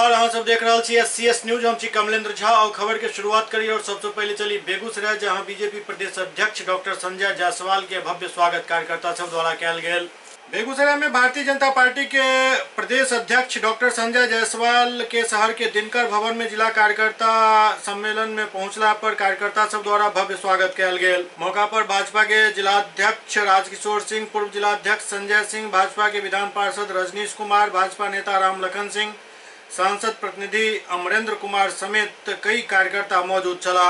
नमस्कार, अहाँ सब देख रहे छी SCS न्यूज। हम छी कमलेंद्र झा और खबर के शुरुआत करिए। और सबसे पहले चली बेगूसराय, जहां बीजेपी प्रदेश अध्यक्ष डॉक्टर संजय जायसवाल के भव्य स्वागत कार्यकर्ता सब द्वारा कयल गेल। बेगूसराय में भारतीय जनता पार्टी के प्रदेश अध्यक्ष डॉक्टर संजय जायसवाल के शहर के दिनकर भवन में जिला कार्यकर्ता सम्मेलन में पहुंचला पर कार्यकर्ता सब द्वारा भव्य स्वागत कयल गेल। मौका पर भाजपा के जिलाध्यक्ष राजकिशोर सिंह, पूर्व जिलाध्यक्ष संजय सिंह, भाजपा के विधान पार्षद रजनीश कुमार, भाजपा नेता राम लखन सिंह, सांसद प्रतिनिधि अमरेंद्र कुमार समेत कई कार्यकर्ता मौजूद चला।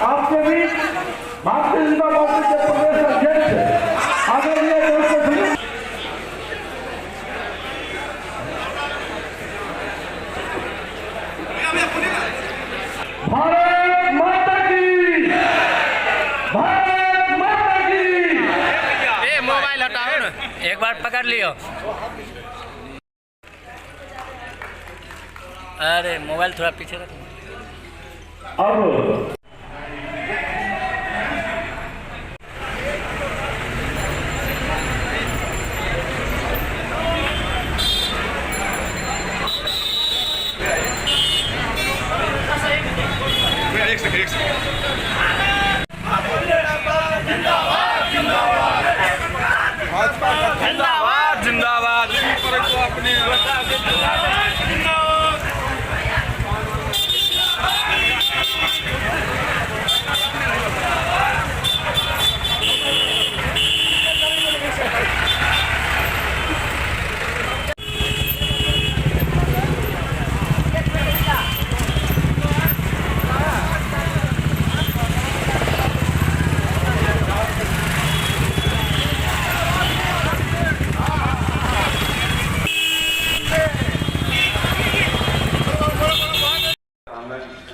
आपके बीच भारतीय जनता पार्टी के प्रदेश अध्यक्ष आदरणीय भारत माता की, भारत माता की। ए मोबाइल हटाओ ना, एक बार पकड़ लियो। अरे मोबाइल थोड़ा पीछे रखो। अब जिंदाबाद जिंदाबाद।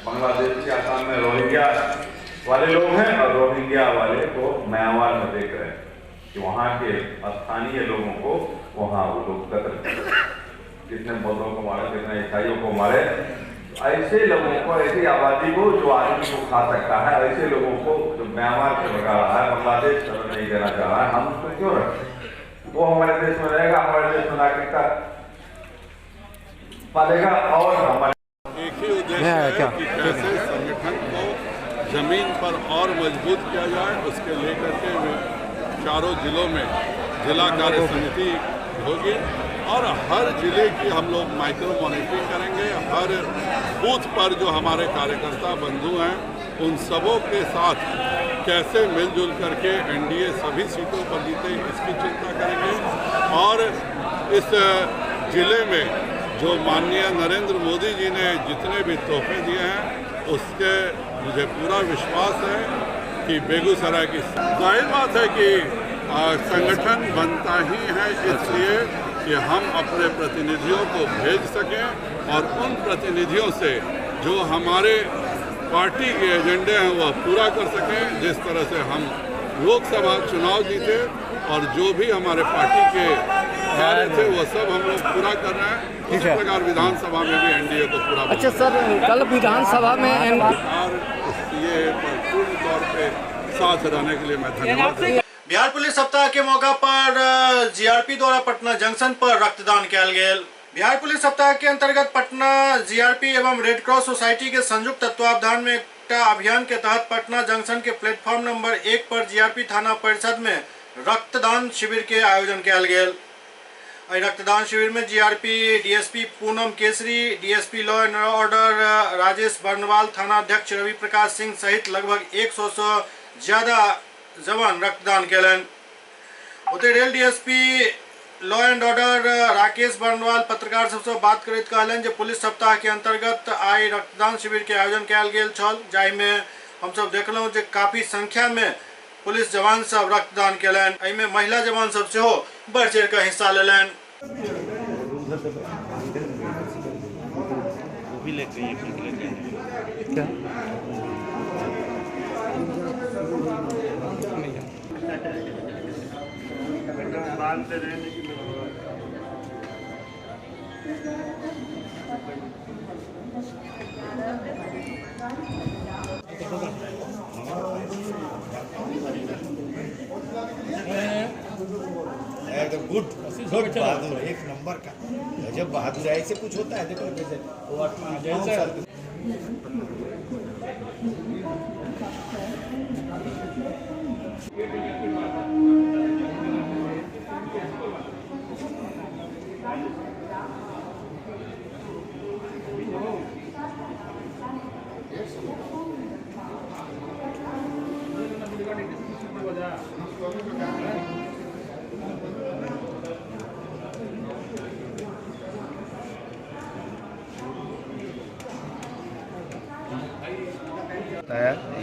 बांग्लादेश के आसाम में रोहिंग्या वाले लोग हैं और रोहिंग्या वाले को म्यांमार में देख रहे हैं कि वहाँ के स्थानीय लोगों को वहाँ वो लोग कत्ल कर, कितने बौद्धों को मारे, कितने ईसाइयों को मारे। ऐसे लोगों को, ऐसी आबादी को जो आदमी को खा सकता है, ऐसे लोगों को जो म्यांमार से भगा रहा है, बांग्लादेश नहीं देना चाह रहा है, हम उसको क्यों रखें? वो हमारे देश में रहेगा, हमारे देश में नागरिकता पालेगा और हमारे एक ही उद्देश्य है कि कैसे संगठन को जमीन पर और मजबूत किया जाए। उसके लेकर के चारों जिलों में जिला कार्य समिति होगी और हर जिले की हम लोग माइक्रो मॉनिटरिंग करेंगे। हर बूथ पर जो हमारे कार्यकर्ता बंधु हैं उन सबों के साथ कैसे मिलजुल करके एनडीए सभी सीटों पर जीते, इसकी चिंता करेंगे। और इस जिले में जो माननीय नरेंद्र मोदी जी ने जितने भी तोहफे दिए हैं उसके मुझे पूरा विश्वास है कि बेगूसराय की जाहिर बात है कि संगठन बनता ही है इसलिए कि हम अपने प्रतिनिधियों को भेज सकें और उन प्रतिनिधियों से जो हमारे पार्टी के एजेंडे हैं वह पूरा कर सकें। जिस तरह से हम लोकसभा चुनाव जीते और जो भी हमारे पार्टी के कार्य थे वो सब हम लोग पूरा कर रहे हैं। इसी प्रकार विधानसभा में भी एनडीए को पूरा। अच्छा सर, कल विधानसभा में ये पूर्ण तौर पे साथ रहने के लिए मैं धन्यवाद। बिहार पुलिस सप्ताह के मौका पर जीआरपी द्वारा पटना जंक्शन पर रक्तदान कयल गेल। बिहार पुलिस सप्ताह के अंतर्गत पटना जीआरपी एवं रेड क्रॉस सोसाइटी के संयुक्त तत्वावधान में एकता अभियान के तहत पटना जंक्शन के प्लेटफॉर्म नंबर 1 पर जीआरपी थाना परिषद में रक्तदान शिविर के आयोजन कयल गेल। रक्तदान शिविर में GRP DSP Poonam Kesari, DSP law and order Rajesh Barnwal, थाना अध्यक्ष रवि प्रकाश सिंह सहित लगभग 100 से ज्यादा जवान रक्तदान कयलनि। ओतहि rail DSP law and order Rakesh Barnwal पत्रकार सबसे बात करैत कहलनि जे पुलिस सप्ताह के अंतर्गत आई रक्तदान शिविर के आयोजन कयल गेल छल, जाहि में हमसब देखलहुँ जे काफी संख्या में पुलिस जवान सब रक्तदान कयलनि। एहिमे महिला जवान सब सेहो बढ़ चढ़ि कऽ हिस्सा लेलनि। जानते रहे लेकिन एकदम गुड बहादुर, एक नंबर का जब बहादुर ऐसे कुछ होता है। देखो जैसे वो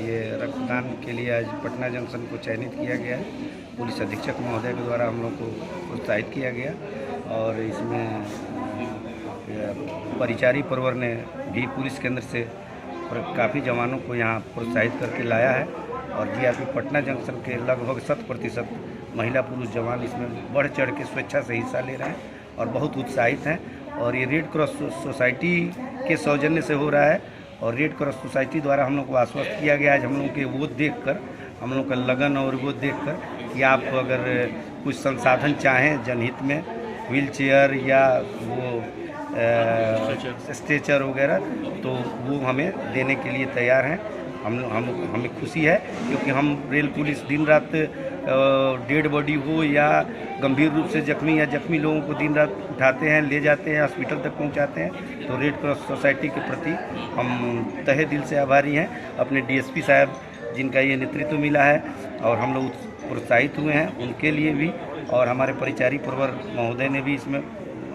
ये रक्तदान के लिए आज पटना जंक्शन को चयनित किया गया है। पुलिस अधीक्षक महोदय के द्वारा हम लोग को प्रोत्साहित किया गया और इसमें परिचारी परवर ने भी पुलिस केंद्र से काफ़ी जवानों को यहाँ प्रोत्साहित करके लाया है और जीआरपी पटना जंक्शन के लगभग 100% महिला पुरुष जवान इसमें बढ़ चढ़ के स्वेच्छा से हिस्सा ले रहे हैं और बहुत उत्साहित हैं। और ये रेड क्रॉस सोसाइटी के सौजन्य से हो रहा है और रेड क्रॉस सोसाइटी द्वारा हम लोग को आश्वस्त किया गया है। हम लोग के वो देखकर, हम लोग का लगन और वो देखकर कि आप अगर कुछ संसाधन चाहें जनहित में, व्हील चेयर या वो स्ट्रेचर वगैरह, तो वो हमें देने के लिए तैयार हैं। हमें खुशी है क्योंकि हम रेल पुलिस दिन रात डेड बॉडी हो या गंभीर रूप से जख्मी या जख्मी लोगों को दिन रात उठाते हैं, ले जाते हैं, हॉस्पिटल तक पहुंचाते हैं। तो रेड क्रॉस सोसाइटी के प्रति हम तहे दिल से आभारी हैं। अपने डीएसपी साहब जिनका ये नेतृत्व मिला है और हम लोग प्रोत्साहित हुए हैं, उनके लिए भी, और हमारे परिचारी परवर महोदय ने भी इसमें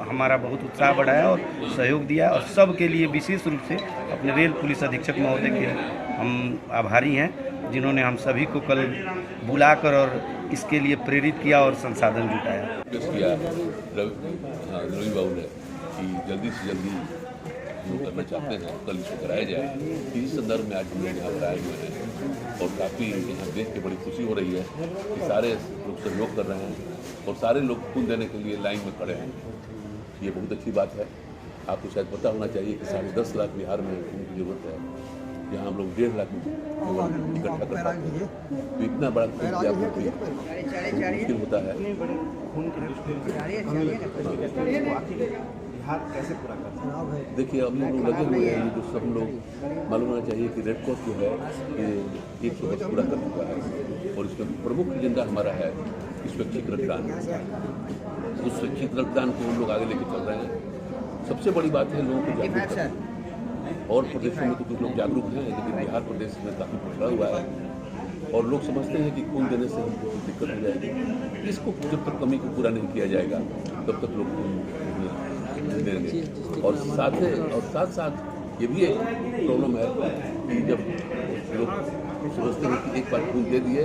हमारा बहुत उत्साह बढ़ाया और सहयोग दिया। और सब के लिए विशेष रूप से अपने रेल पुलिस अधीक्षक महोदय के हम आभारी हैं जिन्होंने हम सभी को कल बुलाकर और इसके लिए प्रेरित किया और संसाधन जुटाया। किया रवि बाबू ने कि जल्दी से जल्दी जो करना चाहते हैं कल इसको कराया जाए। इस संदर्भ में आज हम लोग यहाँ पर आए हुए हैं और काफ़ी यहाँ देख के बड़ी खुशी हो रही है कि सारे लोग सहयोग कर रहे हैं और सारे लोग खून देने के लिए लाइन में खड़े हैं। ये बहुत अच्छी बात है। आपको शायद पता होना चाहिए कि 10.5 लाख बिहार में खून की जरूरत है, यहाँ हम लोग 1.5 लाख इकट्ठा कर पाते हैं। तो इतना बड़ा खून मुश्किल होता है। कैसे पूरा करते हैं? देखिए अब लोग लगे हुए हैं, जो सब लोग मालूम होना चाहिए कि रेड क्रॉस जो है ये 100 वर्ष पूरा कर चुका है और इसमें प्रमुख एजेंडा हमारा है स्वैच्छिक रक्तदान। उस स्वैच्छिक रक्तदान को हम लोग आगे लेके चल रहे हैं। सबसे बड़ी बात है लोगों को जागरूक करना। और प्रदेशों में तो कुछ लोग जागरूक हैं, लेकिन बिहार प्रदेश में काफ़ी पिछड़ा हुआ है और लोग समझते हैं कि खून देने से हमको कुछ दिक्कत हो जाएगी। इसको जब तक कमी को पूरा नहीं किया जाएगा तब तक लोग खून देंगे। और साथ साथ ये भी एक प्रॉब्लम है कि जब लोग समझते हैं कि एक बार खून दे दिए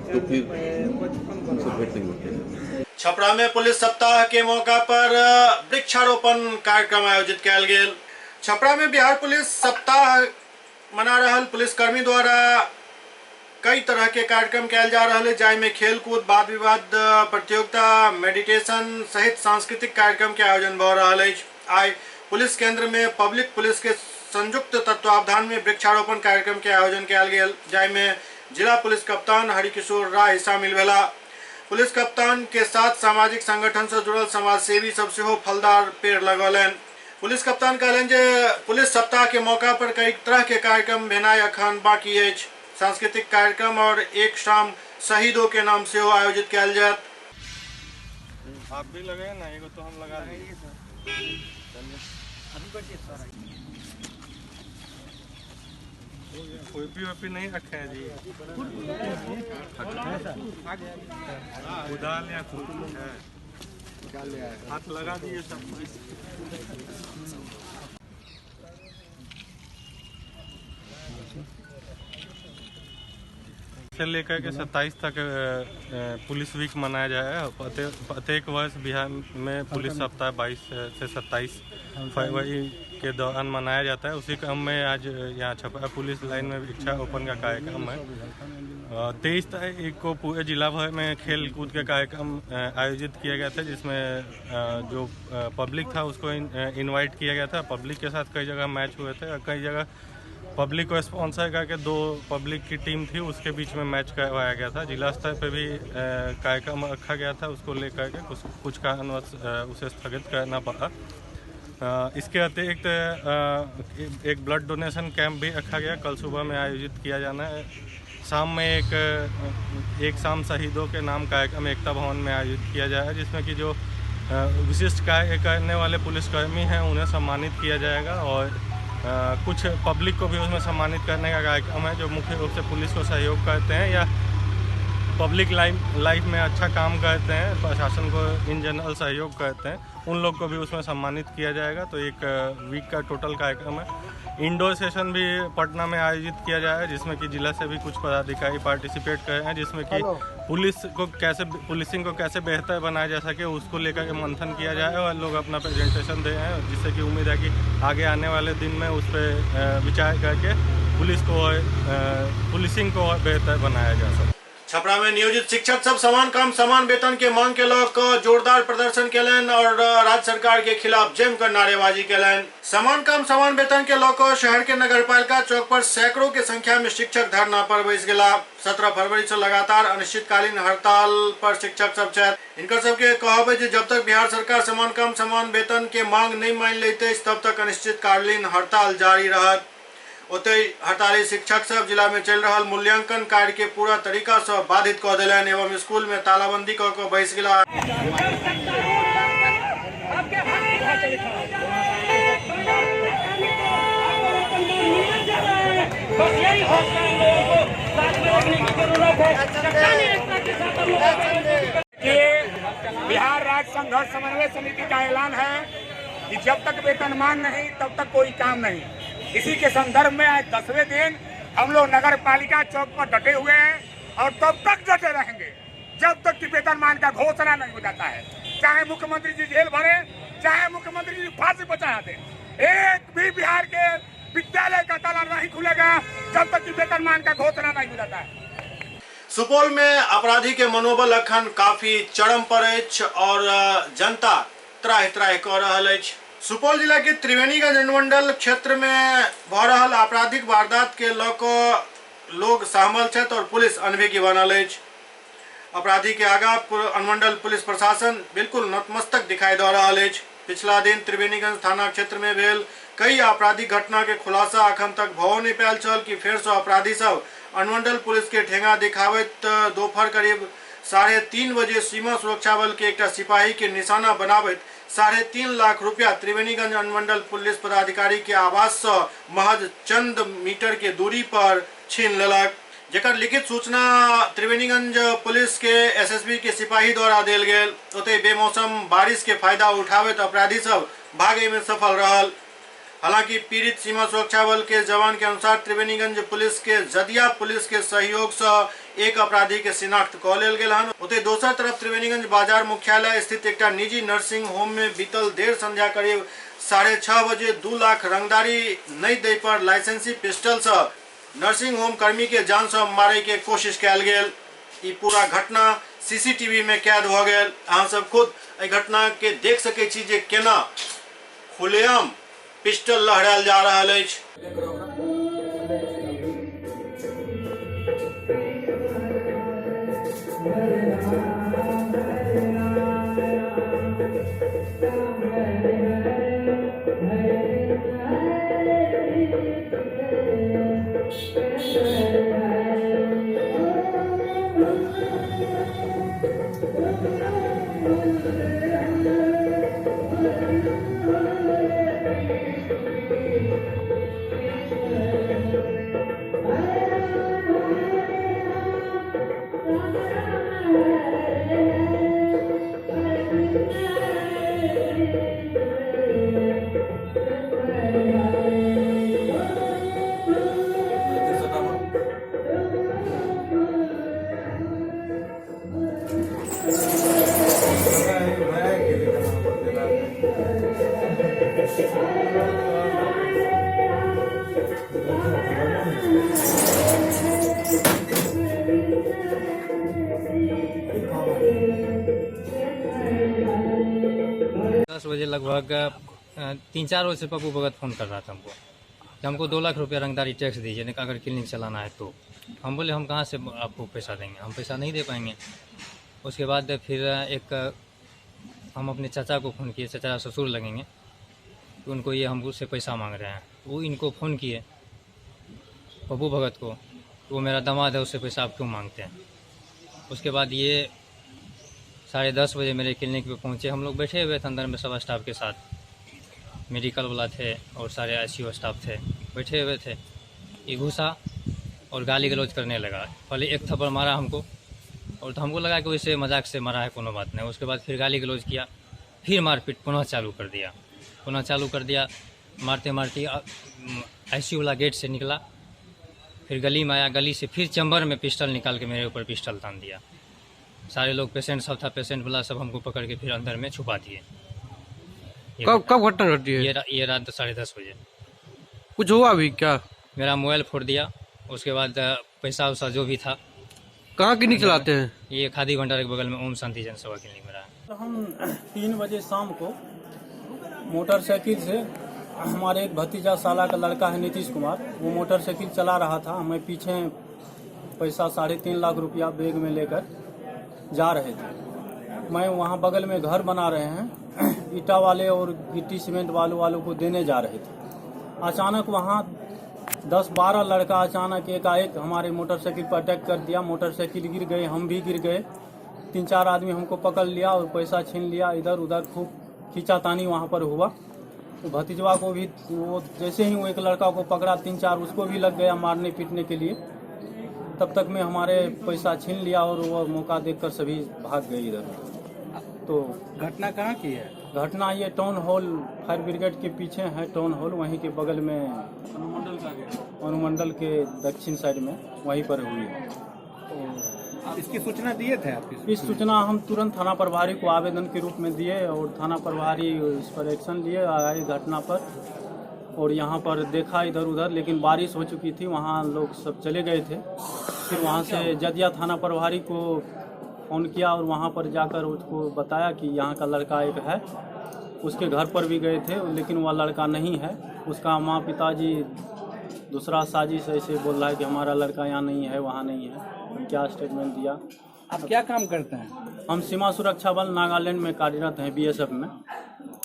तो फिर उनसे भेंट नहीं होते। छपरा में पुलिस सप्ताह के मौका पर वृक्षारोपण कार्यक्रम आयोजित किया गया। छपरा में बिहार पुलिस सप्ताह मना रहल पुलिसकर्मी द्वारा कई तरह के कार्यक्रम किया जा रहा है, जाहिमे खेलकूद, वाद विवाद प्रतियोगिता, मेडिटेशन सहित सांस्कृतिक कार्यक्रम के आयोजन भ रहा है। आज पुलिस केंद्र में पब्लिक पुलिस के संयुक्त तत्वावधान में वृक्षारोपण कार्यक्रम के आयोजन किया गया, जाहिमे जिला पुलिस कप्तान हरिकिशोर राय शामिल भेला। पुलिस कप्तान के साथ सामाजिक संगठन से जुड़ल समाजसेवी सब से फलदार पेड़ लगौलन। पुलिस कप्तान कहलन जे पुलिस सप्ताह के मौका पर कई तरह के कार्यक्रम भेनाय अखन बाकी है। सांस्कृतिक कार्यक्रम और एक शाम शहीदों के नाम से आयोजित किया जात। आप भी लगे ना, एगो तो हम लगा देंगे सर। कोई नहीं रखे हैं जी, उदाल या हाथ लगा दिए सब। से लेकर के 27 तक पुलिस वीक मनाया जाए। प्रत्येक वर्ष बिहार में पुलिस सप्ताह 22 से 27 फरवरी के दौरान मनाया जाता है, उसी क्रम में आज यहाँ छपरा पुलिस लाइन में वृक्षारोपण का कार्यक्रम है। 23 तारीख को पूरे जिला भर में खेल कूद के कार्यक्रम आयोजित किया गया था, जिसमें जो पब्लिक था उसको इनवाइट किया गया था। पब्लिक के साथ कई जगह मैच हुए थे और कई जगह पब्लिक को स्पॉन्सर करके 2 पब्लिक की टीम थी, उसके बीच में मैच करवाया गया था। जिला स्तर पे भी कार्यक्रम रखा गया था, उसको लेकर के कुछ कारणवश उसे स्थगित करना पड़ा। इसके अतिरिक्त एक ब्लड डोनेशन कैंप भी रखा गया, कल सुबह में आयोजित किया जाना है। शाम में एक शाम शहीदों के नाम कार्यक्रम एकता भवन में आयोजित किया जाएगा, जिसमें कि जो विशिष्ट कार्य करने वाले पुलिसकर्मी हैं उन्हें सम्मानित किया जाएगा और कुछ पब्लिक को भी उसमें सम्मानित करने का कार्यक्रम है, जो मुख्य रूप से पुलिस को सहयोग करते हैं या पब्लिक लाइफ में अच्छा काम करते हैं, प्रशासन को इन जनरल सहयोग करते हैं, उन लोग को भी उसमें सम्मानित किया जाएगा। तो एक वीक का टोटल कार्यक्रम है। इंडोर सेशन भी पटना में आयोजित किया जाएगा, जिसमें कि जिला से भी कुछ पदाधिकारी पार्टिसिपेट कर रहे हैं, जिसमें कि पुलिसिंग को कैसे बेहतर बनाया जा सके उसको लेकर के मंथन किया जाए और लोग अपना प्रेजेंटेशन दे रहे हैं, जिससे कि उम्मीद है कि आगे आने वाले दिन में उस पर विचार करके पुलिसिंग को और बेहतर बनाया जा सके। छपरा में नियोजित शिक्षक सब समान काम समान वेतन के मांग के लौकर जोरदार प्रदर्शन केलन और राज्य सरकार के खिलाफ जमकर नारेबाजी केलन। समान काम समान वेतन के लौकर शहर के नगरपालिका चौक पर सैकड़ों की संख्या में शिक्षक धरना पर बैस गेला। 17 फरवरी से लगातार अनिश्चितकालीन हड़ताल पर शिक्षक सब छथि। इनकर सबके कहब है जब तक बिहार सरकार समान काम समान वेतन के मांग नहीं मान लेते तब तक अनिश्चितकालीन हड़ताल जारी रहत। ओतई हड़ताली शिक्षक सब जिला में चल रहा मूल्यांकन कार्य के पूरा तरीका से बाधित कऽ देलनि एवं स्कूल में तालाबंदी कऽ के बैस गेला। बिहार राज्य संघर्ष समन्वय समिति का ऐलान है कि जब तक वेतनमान नहीं तब तक कोई काम नहीं। इसी के संदर्भ में आज 10वें दिन हम लोग नगर पालिका चौक पर डटे हुए हैं और तब तक डटे रहेंगे जब तक कि वेतनमान का घोषणा नहीं हो जाता है। चाहे मुख्यमंत्री जी जेल भरे, चाहे मुख्यमंत्री जी फांसी पर चढ़ा दे, एक भी बिहार के विद्यालय का ताला नहीं खुलेगा जब तक कि वेतनमान का घोषणा नहीं हो जाता है। सुपौल में अपराधी के मनोबल अखन काफी चरम पर अछि और जनता त्राहि त्राहि कऽ रहल अछि। सुपौल जिला के त्रिवेणीगंज अनुमंडल क्षेत्र में भऽ रहल आपराधिक वारदात के लऽ कऽ लोग सहमल छथि और पुलिस अनभिज्ञ बनल अछि। अपराधी के आगा अनुमंडल पुलिस प्रशासन बिल्कुल नतमस्तक दिखाई दऽ रहल अछि। पिछला दिन त्रिवेणीगंज थाना क्षेत्र में भेल कई आपराधिक घटना के खुलासा अखन तक भऽ नहि पायल छल कि फेर से अपराधी सब अनुमंडल पुलिस के ठेंगा दिखावैत दोपहर करीब 3:30 बजे सीमा सुरक्षा बल के एक सिपाही के निशाना बनावैत 3.5 लाख रुपया त्रिवेणीगंज अनुमंडल पुलिस पदाधिकारी के आवास से महज चंद मीटर के दूरी पर छीन लेलक। जेकर लिखित सूचना त्रिवेणीगंज पुलिस के एसएसबी के सिपाही द्वारा देल गेल। ओते बेमौसम बारिश के फायदा उठावैत अपराधी सब भागे में सफल रहल। हालांकि पीड़ित सीमा सुरक्षा बल के जवान के अनुसार त्रिवेणीगंज पुलिस के जदिया पुलिस के सहयोग से एक अपराधी के शिनाख्त कऽ लेल गेल हन। ओते दोसर तरफ त्रिवेणीगंज बाजार मुख्यालय स्थित एक निजी नर्सिंग होम में बीतल देर संध्या करीब 6:30 बजे 2 लाख रंगदारी नहीं दे पर लाइसेंसी पिस्टल से नर्सिंग होम कर्मी के जान से मारे के कोशिश कयल गेल। ई पूरा घटना सीसीटीवी में कैद हो गेल। अहाँ सब खुद एहि घटना के देख सकै छी जे केना खुलेआम पिस्टल लहरायल जा रहल अछि। लगभग 3-4 रोज से पप्पू भगत फ़ोन कर रहा था हमको कि हमको 2 लाख रुपया रंगदारी टैक्स दीजिए, नहीं अगर क्लिनिक चलाना है तो। हम बोले हम कहाँ से आपको पैसा देंगे, हम पैसा नहीं दे पाएंगे। उसके बाद फिर हम अपने चाचा को फ़ोन किए, चाचा ससुर लगेंगे, तो उनको ये हम उससे पैसा मांग रहे हैं। वो इनको फ़ोन किए पप्पू भगत को, तो वो मेरा दामाद है, उससे पैसा आप क्यों मांगते हैं। उसके बाद ये 10:30 बजे मेरे क्लिनिक पे पहुँचे। हम लोग बैठे हुए थे अंदर में सब स्टाफ के साथ, मेडिकल वाला थे और सारे ICU स्टाफ थे, बैठे हुए थे। ये घुसा और गाली गलौज करने लगा। पहले एक थप्पड़ मारा हमको, और तो हमको लगा कि वैसे मजाक से मारा है, कोनो बात नहीं। उसके बाद फिर गाली गलौज किया, फिर मारपीट पुनः चालू कर दिया। मारते मारते ICU वाला गेट से निकला, फिर गली में आया, गली से फिर चैम्बर में पिस्टल निकाल के मेरे ऊपर पिस्टल तान दिया। सारे लोग पेशेंट सब था, पेशेंट वाला सब हमको पकड़ के फिर अंदर में छुपा दिए। कब घटना घटी है? ये रात 10:30 बजे। कुछ हुआ अभी क्या? मेरा मोबाइल फोड़ दिया, उसके बाद पैसा वैसा जो भी था। कहाँ क्लिनिक चलाते हैं? ये खादी भंडार के बगल में ओम शांति जनसेवा क्लिनिक में रहा। तो हम 3 बजे शाम को मोटरसाइकिल से, हमारे एक भतीजा साला का लड़का है नीतीश कुमार, वो मोटरसाइकिल चला रहा था, हमें पीछे पैसा 3.5 लाख रुपया बैग में लेकर जा रहे थे। मैं वहाँ बगल में घर बना रहे हैं, ईटा वाले और गिट्टी सीमेंट वालों को देने जा रहे थे। अचानक वहाँ 10-12 लड़का अचानक एकाएक हमारे मोटरसाइकिल पर अटैक कर दिया। मोटरसाइकिल गिर गए, हम भी गिर गए। 3-4 आदमी हमको पकड़ लिया और पैसा छीन लिया। इधर उधर खूब खींचातानी वहाँ पर हुआ। तो भतीजवा को भी, वो जैसे ही वो एक लड़का को पकड़ा 3-4 उसको भी लग गया मारने पीटने के लिए। तब तक में हमारे पैसा छीन लिया और वो मौका देखकर सभी भाग गए इधर। तो घटना कहाँ की है? घटना ये टाउन हॉल फायर ब्रिगेड के पीछे है टाउन हॉल, वहीं के बगल में अनुमंडल के दक्षिण साइड में वहीं पर हुई है। तो इसकी सूचना दिए थे आप? इस सूचना हम तुरंत थाना प्रभारी को आवेदन के रूप में दिए और थाना प्रभारी इस पर एक्शन लिए, आए घटना पर और यहाँ पर देखा इधर उधर, लेकिन बारिश हो चुकी थी, वहाँ लोग सब चले गए थे। फिर वहाँ से जदिया थाना प्रभारी को फ़ोन किया और वहाँ पर जाकर उसको बताया कि यहाँ का लड़का एक है। उसके घर पर भी गए थे, लेकिन वह लड़का नहीं है। उसका माँ पिताजी दूसरा साजिश ऐसे बोल रहा है कि हमारा लड़का यहाँ नहीं है, वहाँ नहीं है। क्या स्टेटमेंट दिया। आप क्या काम करते हैं? हम सीमा सुरक्षा बल नागालैंड में कार्यरत हैं, BSF में।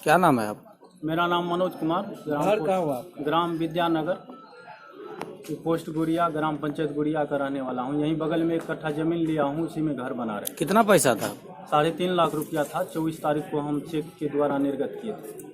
क्या नाम है आप? मेरा नाम मनोज कुमार। घर कहाँ हुआ? ग्राम विद्यानगर, पोस्ट गुड़िया, ग्राम पंचायत गुड़िया का रहने वाला हूँ। यहीं बगल में 1 कट्ठा जमीन लिया हूँ, उसी में घर बना रहे। कितना पैसा था? 3.5 लाख रुपया था। 24 तारीख को हम चेक के द्वारा निर्गत किए थे।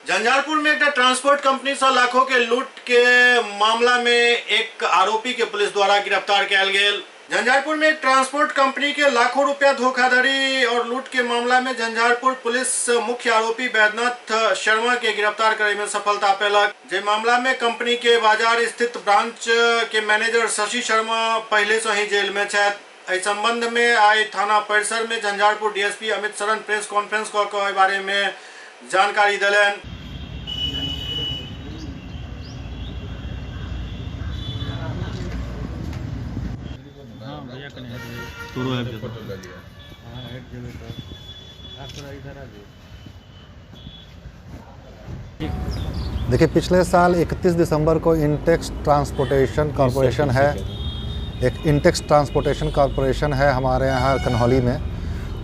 झंझारपुर में एक ट्रांसपोर्ट कंपनी से लाखों के लूट के मामला में एक आरोपी के पुलिस द्वारा गिरफ्तार किया गया। झंझारपुर में एक ट्रांसपोर्ट कंपनी के लाखों रुपया धोखाधड़ी और लूट के मामला में झंझारपुर पुलिस मुख्य आरोपी वैद्यनाथ शर्मा के गिरफ्तार करे में सफलता पेलक। जे मामला में कंपनी के बाजार स्थित ब्रांच के मैनेजर शशि शर्मा पहले से ही जेल में है। इस संबंध में आज थाना परिसर में झंझारपुर DSP अमित शरण प्रेस कॉन्फ्रेंस के बारे में जानकारी दिलन। देखिए, पिछले साल 31 दिसंबर को इंटेक्स ट्रांसपोर्टेशन कॉरपोरेशन है, एक इंटेक्स ट्रांसपोर्टेशन कॉरपोरेशन है हमारे यहाँ कन्हौली में।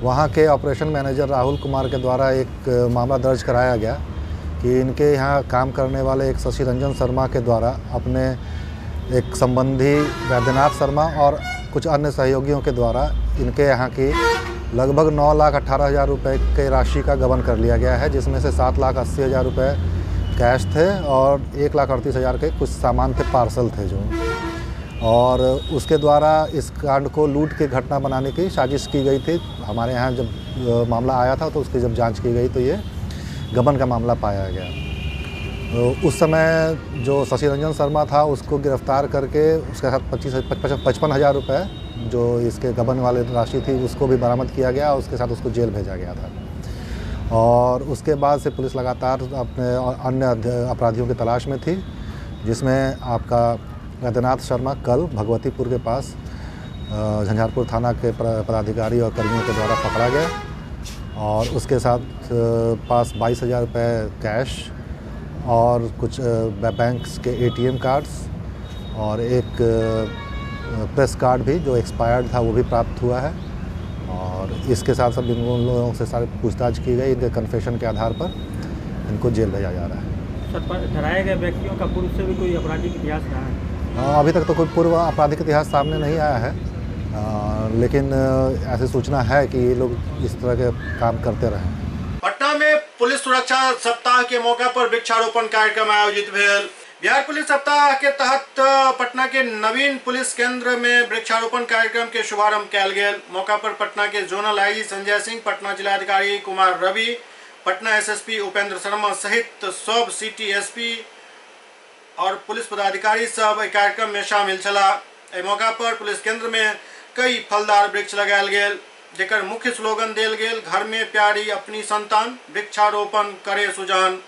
वहाँ के ऑपरेशन मैनेजर राहुल कुमार के द्वारा एक मामला दर्ज कराया गया कि इनके यहाँ काम करने वाले एक शशि रंजन शर्मा के द्वारा अपने एक संबंधी वैद्यनाथ शर्मा और कुछ अन्य सहयोगियों के द्वारा इनके यहाँ की लगभग 9,18,000 रुपये के राशि का गबन कर लिया गया है, जिसमें से 7,80,000 रुपये कैश थे और 1,38,000 के कुछ सामान थे, पार्सल थे जो। और उसके द्वारा इस कांड को लूट की घटना बनाने की साजिश की गई थी। हमारे यहाँ जब मामला आया था तो उसकी जब जांच की गई तो ये गबन का मामला पाया गया। तो उस समय जो शशि रंजन शर्मा था उसको गिरफ्तार करके उसके साथ 55,000 रुपये जो इसके गबन वाले राशि थी उसको भी बरामद किया गया और उसके साथ उसको जेल भेजा गया था। और उसके बाद से पुलिस लगातार अपने अन्य अपराधियों की तलाश में थी, जिसमें आपका वैद्यनाथ शर्मा कल भगवतीपुर के पास झंझारपुर थाना के पदाधिकारी और कर्मियों के द्वारा पकड़ा गया और उसके साथ पास 22,000 रुपये कैश और कुछ बैंक्स के ATM कार्ड्स और एक प्रेस कार्ड भी जो एक्सपायर्ड था वो भी प्राप्त हुआ है। और इसके साथ सब इन लोगों से सारे पूछताछ की गई। इनके कन्फेशन के आधार पर इनको जेल भेजा जा रहा है। सर, धराए गए व्यक्तियों का पूर्व से भी कोई आपराधिक इतिहास रहा है? अभी तक तो कोई पूर्व आपराधिक इतिहास सामने नहीं आया है, लेकिन ऐसी सूचना है कि ये लोग इस तरह के काम करते रहे। पटना में पुलिस सुरक्षा सप्ताह के मौके पर वृक्षारोपण कार्यक्रम आयोजित भेल। बिहार पुलिस सप्ताह के तहत पटना के नवीन पुलिस केंद्र में वृक्षारोपण कार्यक्रम के शुभारंभ कयल गेल। मौका पर पटना के जोनल आईजी संजय सिंह, पटना जिलाधिकारी कुमार रवि, पटना SSP उपेंद्र शर्मा सहित सब सिटी SP और पुलिस पदाधिकारी सब कार्यक्रम में शामिल छला। एहि मौका पर पुलिस केंद्र में कई फलदार वृक्ष लगायल गेल, जेकर मुख्य स्लोगन देल गेल, घर में प्यारी अपनी संतान, वृक्षारोपण करे सुजान।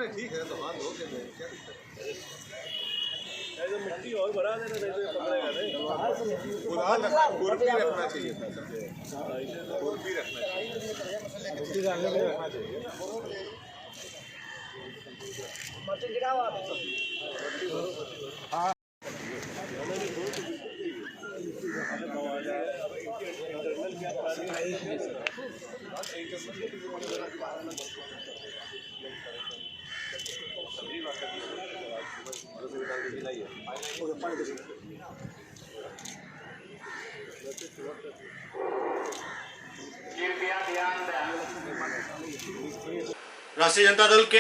ठीक है तो हाथ धो के दे, क्या दिक्कत है? मिट्टी और बढ़ा देना, नहीं तो पकड़ेगा नहीं। खुरपी रखना चाहिए, खुरपी रखना चाहिए, मिट्टी डालने के लिए रखना चाहिए। राष्ट्रीय जनता दल के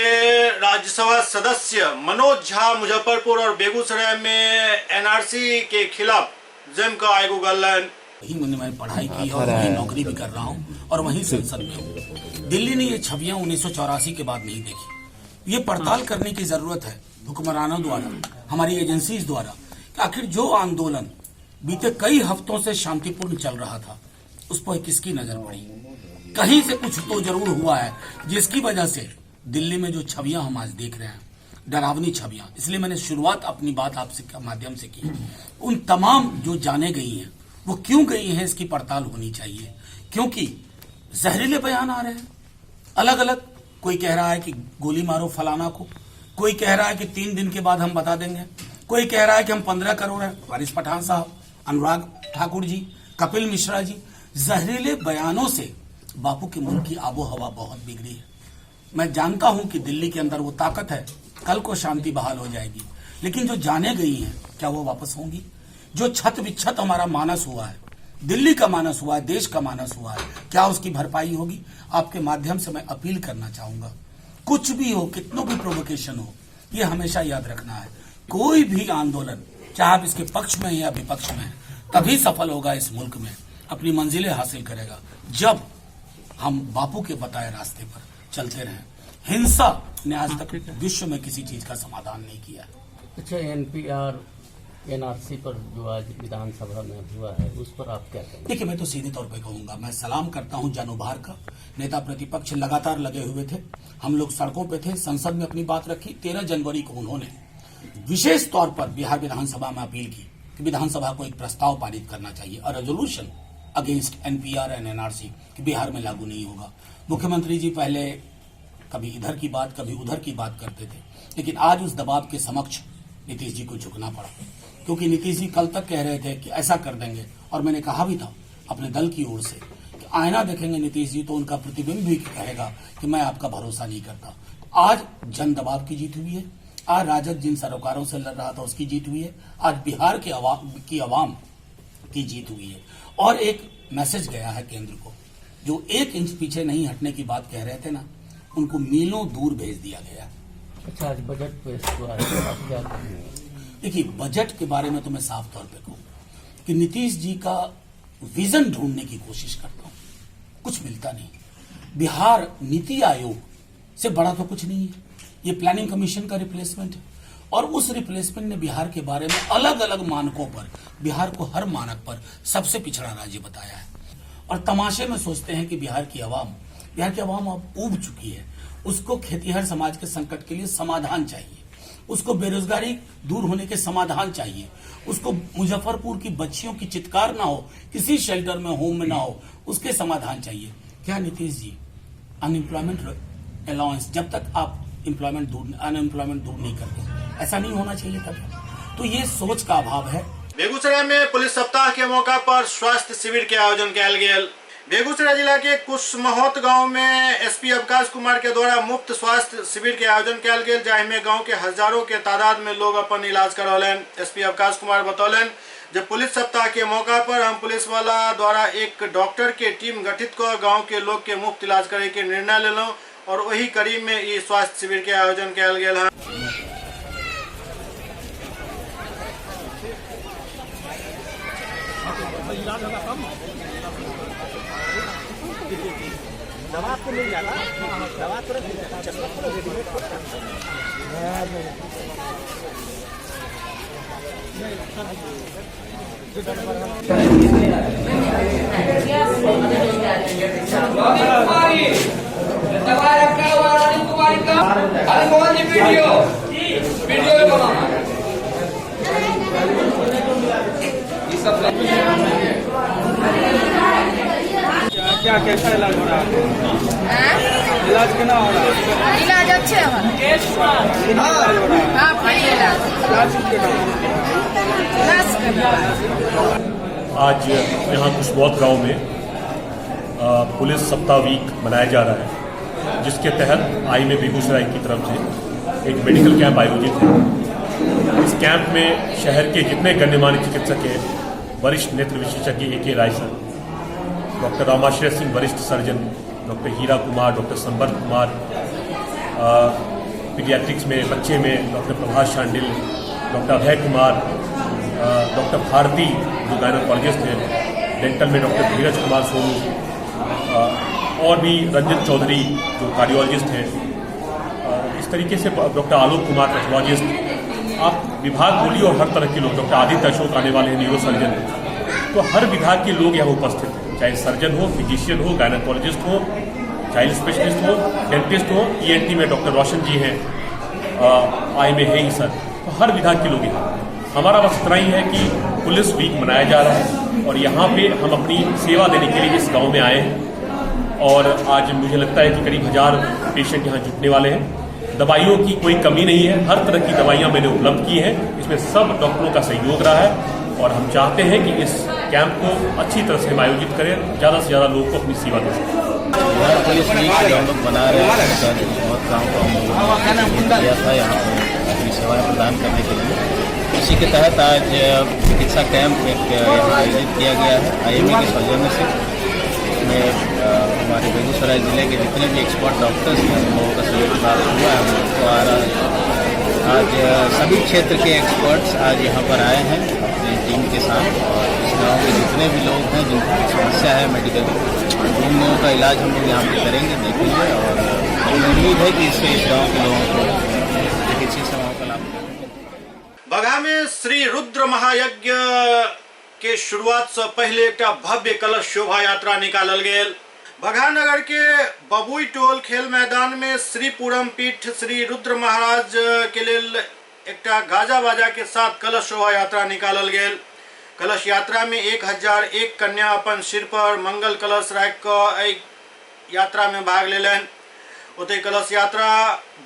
राज्यसभा सदस्य मनोज झा मुजफ्फरपुर और बेगूसराय में NRC के खिलाफ जमकर आगू गलन। मैंने पढ़ाई की और वहीं नौकरी भी कर रहा हूँ और वहीं संसद में हूँ। दिल्ली ने ये छवियां 1984 के बाद नहीं देखी। ये पड़ताल करने की जरूरत है हुक्मरानों द्वारा, हमारी एजेंसीज द्वारा, कि आखिर जो आंदोलन बीते कई हफ्तों से शांतिपूर्ण चल रहा था उस पर किसकी नजर पड़ी। कहीं से कुछ तो जरूर हुआ है जिसकी वजह से दिल्ली में जो छवियां हम आज देख रहे हैं, डरावनी छवियां। इसलिए मैंने शुरुआत अपनी बात आपसे माध्यम से की। उन तमाम जो जाने गई हैं वो क्यों गई हैं, इसकी पड़ताल होनी चाहिए। क्योंकि जहरीले बयान आ रहे हैं अलग अलग। कोई कह रहा है कि गोली मारो फलाना को, कोई कह रहा है कि 3 दिन के बाद हम बता देंगे, कोई कह रहा है कि हम 15 करोड़ है। वारिस पठान साहब, अनुराग ठाकुर जी, कपिल मिश्रा जी, जहरीले बयानों से बापू के मुल्क की आबो हवा बहुत बिगड़ी है। मैं जानता हूं कि दिल्ली के अंदर वो ताकत है, कल को शांति बहाल हो जाएगी, लेकिन जो जाने गई हैं क्या वो वापस होंगी? जो छत विच्छत हमारा मानस हुआ है, दिल्ली का मानस हुआ है, देश का मानस हुआ है, क्या उसकी भरपाई होगी? आपके माध्यम से मैं अपील करना चाहूंगा, कुछ भी हो, कितनों भी प्रोवोकेशन हो, ये हमेशा याद रखना है, कोई भी आंदोलन चाहे आप इसके पक्ष में या विपक्ष में, तभी सफल होगा इस मुल्क में, अपनी मंजिलें हासिल करेगा जब हम बापू के बताए रास्ते पर चलते रहे। हिंसा ने आज तक विश्व में किसी चीज का समाधान नहीं किया। अच्छा, NPR NRC पर जो आज विधानसभा में हुआ है उस पर आप क्या कहेंगे? देखिए, मैं तो सीधे तौर पे कहूंगा, मैं सलाम करता हूं जन उभार का। नेता प्रतिपक्ष लगातार लगे हुए थे, हम लोग सड़कों पे थे, संसद में अपनी बात रखी। 13 जनवरी को उन्होंने विशेष तौर पर बिहार विधानसभा में अपील की कि विधानसभा को एक प्रस्ताव पारित करना चाहिए, और resolution against NPR and NRC कि बिहार में लागू नहीं होगा। मुख्यमंत्री जी पहले कभी इधर की बात कभी उधर की बात करते थे, लेकिन आज उस दबाव के समक्ष नीतीश जी को झुकना पड़ा, क्योंकि नीतीश जी कल तक कह रहे थे कि ऐसा कर देंगे, और मैंने कहा भी था अपने दल की ओर से कि आईना देखेंगे नीतीश जी तो उनका प्रतिबिंब भी कहेगा कि मैं आपका भरोसा नहीं करता। आज जन दबाव की जीत हुई है, आज राजद जिन सरोकारों से लड़ रहा था उसकी जीत हुई है, आज बिहार की आवाम की जीत हुई है, और एक मैसेज गया है केंद्र को। जो 1 इंच पीछे नहीं हटने की बात कह रहे थे ना, उनको मीलों दूर भेज दिया गया। अच्छा, आज बजट पेश हुआ है, तो आप क्या कहेंगे? देखिए, बजट के बारे में तो मैं साफ तौर पे कहूं कि नीतीश जी का विजन ढूंढने की कोशिश करता हूं, कुछ मिलता नहीं। बिहार नीति आयोग से बड़ा तो कुछ नहीं है, ये प्लानिंग कमीशन का रिप्लेसमेंट है। और उस रिप्लेसमेंट ने बिहार के बारे में अलग अलग मानकों पर बिहार को हर मानक पर सबसे पिछड़ा राज्य बताया है। और तमाशे में सोचते हैं कि बिहार की आवाम अब ऊब चुकी है। उसको खेतीहर समाज के संकट के लिए समाधान चाहिए, उसको बेरोजगारी दूर होने के समाधान चाहिए, उसको मुजफ्फरपुर की बच्चियों की चित्कार ना हो, किसी शेल्टर में होम में ना हो, उसके समाधान चाहिए। क्या नीतीश जी, अनएम्प्लॉयमेंट अलाउंस जब तक आप अनएम्प्लॉयमेंट दूर नहीं करते, ऐसा नहीं होना चाहिए था। तो ये सोच का अभाव है। बेगूसराय में पुलिस सप्ताह के मौका पर स्वास्थ्य शिविर के आयोजन किया गया। बेगूसराय जिला के कुशमहोत गांव में एसपी अवकाश कुमार के द्वारा मुफ्त स्वास्थ्य शिविर के आयोजन किया गया, जाहिमे गांव के हजारों के तादाद में लोग अपन इलाज करौलन। एसपी अवकाश कुमार बतौलन, जब पुलिस सप्ताह के मौका पर हम पुलिस वाला द्वारा एक डॉक्टर के टीम गठित कर गाँव के लोग के मुफ्त इलाज करे के निर्णय लेलो और वही करीब में ये स्वास्थ्य शिविर के आयोजन किया गया। दवा आपको मिल जाएगा, दवा तुरंत मिल क्या कैसा इलाज हो रहा है? इलाज कितना हो रहा है? इलाज अच्छे हो रहा है। आज यहाँ कुशमहोत गांव में पुलिस सप्ताह वीक मनाया जा रहा है, जिसके तहत आईएमए बेगूसराय की तरफ से एक मेडिकल कैंप आयोजित है। इस कैंप में शहर के जितने गण्यमान्य चिकित्सक हैं, वरिष्ठ नेत्र विशेषज्ञ ए.के. राय सर, डॉक्टर रामाश्रय सिंह वरिष्ठ सर्जन, डॉक्टर हीरा कुमार, डॉक्टर संबर्ध कुमार, पीडियाट्रिक्स में बच्चे में doctor Prabhash Shandil, doctor Abhay Kumar, doctor Bharti जो गायनोकोलॉजिस्ट हैं, डेंटल में डॉक्टर धीरज कुमार सोनू, और भी रंजन चौधरी जो कार्डियोलॉजिस्ट हैं, इस तरीके से डॉक्टर आलोक कुमार पैथोलॉजिस्ट, आप विभाग बोली और हर तरह के लोग, डॉक्टर आदित्य अशोक आने वाले हैं न्यूरो सर्जन, तो हर विभाग के लोग यहाँ उपस्थित हैं, चाहे सर्जन हो, फिजिशियन हो, गायनोकोलॉजिस्ट हो, चाइल्ड स्पेशलिस्ट हो, डेंटिस्ट हो, ईएनटी में डॉक्टर रोशन जी हैं, आईएमए है ही सर, तो हर विभाग के लोग हैं। हमारा बस इतना ही है कि पुलिस वीक मनाया जा रहा है और यहाँ पे हम अपनी सेवा देने के लिए इस गांव में आए हैं और आज मुझे लगता है कि करीब 1000 पेशेंट यहाँ जुटने वाले हैं। दवाइयों की कोई कमी नहीं है, हर तरह की दवाइयाँ मैंने उपलब्ध की हैं, इसमें सब डॉक्टरों का सहयोग रहा है और हम चाहते हैं कि इस कैंप को अच्छी तरह से हम आयोजित करें, ज़्यादा से ज़्यादा लोगों को अपनी सेवा दे सकें। पुलिस वीक हम लोग बना रहे हैं, बहुत गाँव को हम किया था यहाँ पर अपनी सेवाएं प्रदान करने के लिए। इसी के तहत आज चिकित्सा कैंप एक यहाँ आयोजित किया गया है आईएमए के सौजन्य से। इसमें हमारे बेगूसराय जिले के जितने भी एक्सपर्ट डॉक्टर्स हैं उन लोगों का सहयोग प्राप्त हुआ है। हम लोग को आ रहा है आज सभी क्षेत्र के एक्सपर्ट्स आज यहाँ पर आए हैं अपनी टीम के साथ और इस गाँव के जितने भी लोग हैं जिनकी समस्या है मेडिकल, उन लोगों का इलाज हम लोग यहाँ पे करेंगे, देखेंगे और हमें उम्मीद है कि इससे इस गाँव के लोगों को चिकित्सा सेवाओं का लाभ मिलेगा। बगहा में श्री रुद्र महायज्ञ के शुरुआत से पहले एक भव्य कलश शोभा यात्रा निकालल गेल। बगहा नगर के बबुई टोल खेल मैदान में श्री पूरम पीठ श्री रुद्र महाराज के लिए एक गाजा बाजा के साथ कलश शोभा यात्रा निकालल गेल। कलश यात्रा में 1001 कन्या अपन सिर पर मंगल कलश रख कर यात्रा में भाग लेलन। ओते कलश यात्रा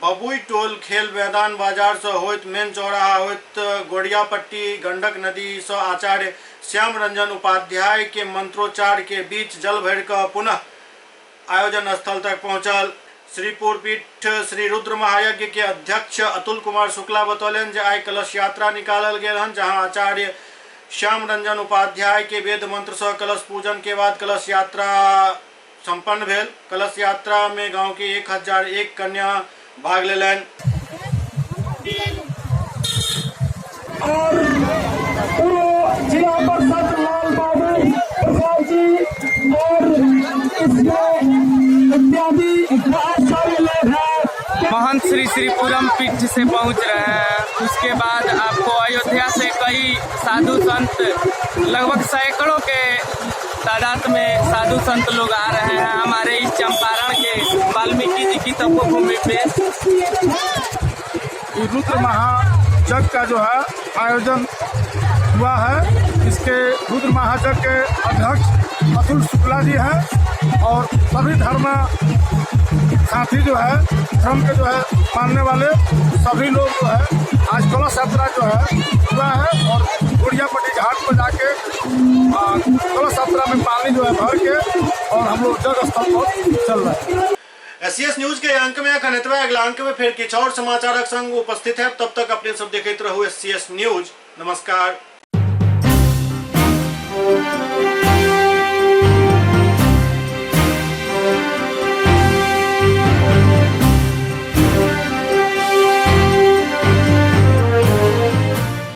बबुई टोल खेल मैदान बाजार से होइत मेन चौराहा होइत गोड़ियापट्टी गंडक नदी से आचार्य श्याम रंजन उपाध्याय के मंत्रोच्चार के बीच जल भर कर पुनः आयोजन स्थल तक पहुंचल। श्रीपुर पीठ श्री रुद्र महायज्ञ के अध्यक्ष अतुल कुमार शुक्ला बतौलन जे आई कलश यात्रा निकालल गेल हन, जहां आचार्य श्याम रंजन उपाध्याय के वेद मंत्र से कलश पूजन के बाद कलश यात्रा संपन्न भेल। कलश यात्रा में गांव के 1001 कन्या भाग लेलन। और जिला परिषद लाल बाबू प्रसाद जी और इसमें इत्यादि बहुत सारे लोग हैं। महंत श्री श्री पूरम पीठ से पहुंच रहे हैं। उसके बाद आपको अयोध्या से कई साधु संत, लगभग सैकड़ों के तादाद में साधु संत लोग आ रहे हैं हमारे इस चंपारण के वाल्मीकि जी की तपोभूमि पे। रुद्र महायज्ञ का जो है आयोजन हुआ है। इसके रुद्र महायज्ञ के अध्यक्ष अतुल शुक्ला जी हैं और सभी धर्म साथी जो है, धर्म के जो है मानने वाले सभी लोग जो है आज कलश यात्रा जो है हुआ है और गुड़ियापट्टी घाट पर जाके कलश यात्रा में पानी जो है भर के और हम लोग जग स्थल पर चल रहे हैं। एससीएस न्यूज के अंक में खनितवा अगला अंक में फिर किछ और समाचारक संग उपस्थित है। तब तक अपने सब देखते रहो एससीएस न्यूज। नमस्कार।